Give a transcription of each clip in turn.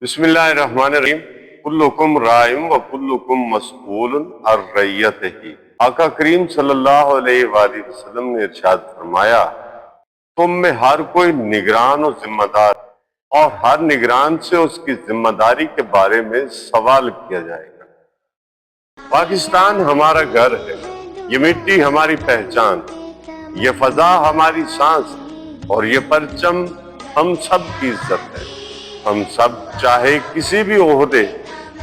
बिस्मिल्लाहिर्रहमानिर्रहीम। कुल्लुकुम राइम व कुल्लुकुम मसऊलुन अन रइयतिही। आका करीम सल्लल्लाहु अलैहि वसल्लम ने इरशाद फरमाया, तुम में हर कोई निगरान और जिम्मेदार, और हर निगरान से उसकी जिम्मेदारी के बारे में सवाल किया जाएगा। पाकिस्तान हमारा घर है, ये मिट्टी हमारी पहचान, ये फजा हमारी सांस और ये परचम हम सब की इज्जत है। हम सब चाहे किसी भी ओहदे,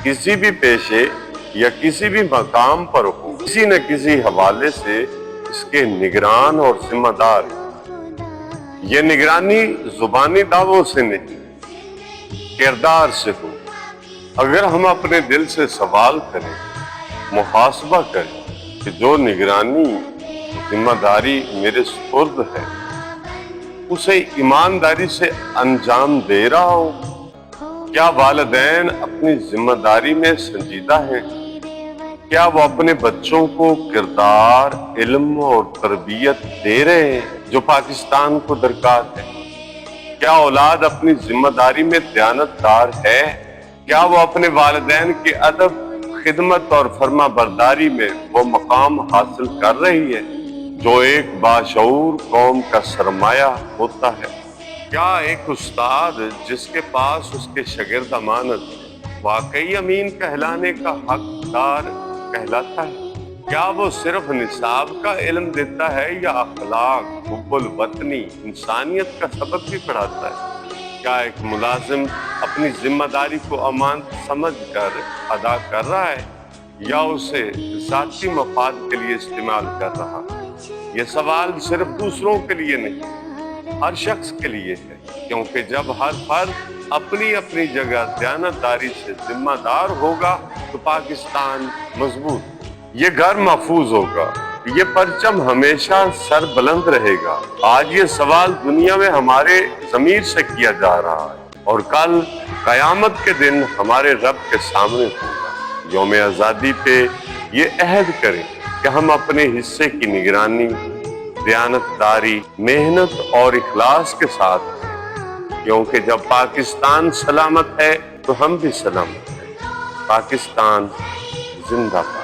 किसी भी पेशे या किसी भी मकाम पर हो, किसी न किसी हवाले से इसके निगरान और जिम्मेदार हैं। ये निगरानी जुबानी दावों से नहीं, किरदार से हो। अगर हम अपने दिल से सवाल करें, मुहासबा करें कि जो निगरानी जिम्मेदारी मेरे सुपुर्द है उसे ईमानदारी से अंजाम दे रहा हो, क्या वालिदैन अपनी जिम्मेदारी में संजीदा हैं, क्या वो अपने बच्चों को किरदार, इल्म और तरबियत दे रहे हैं जो पाकिस्तान को दरकार है, क्या औलाद अपनी जिम्मेदारी में दयानतदार है, क्या वो अपने वालिदैन के अदब, खिदमत और फर्मा बरदारी में वो मकाम हासिल कर रही है जो एक बाशऊर कौम का सरमाया होता है। क्या एक उस्ताद जिसके पास उसके शागिर्द अमानत वाकई अमीन कहलाने का हकदार कहलाता है? क्या वो सिर्फ निसाब का इल्म देता है या अखलाक, हुब्बुल वतनी, इंसानियत का सबक भी पढ़ाता है? क्या एक मुलाजिम अपनी जिम्मेदारी को अमानत समझ कर अदा कर रहा है या उसे जाती मफाद के लिए इस्तेमाल कर रहा है? ये सवाल सिर्फ दूसरों के लिए नहीं, हर शख्स के लिए है, क्योंकि जब हर फर्द अपनी अपनी जगह दयानतदारी से जिम्मेदार होगा तो पाकिस्तान मजबूत, ये घर महफूज होगा, ये परचम हमेशा सर बुलंद रहेगा। आज ये सवाल दुनिया में हमारे ज़मीर से किया जा रहा है और कल कयामत के दिन हमारे रब के सामने होगा। यौम आज़ादी पे ये अहद करें कि हम अपने हिस्से की निगरानी दयानतदारी, मेहनत और इखलास के साथ हैं, क्योंकि जब पाकिस्तान सलामत है तो हम भी सलामत हैं। पाकिस्तान जिंदाबाद।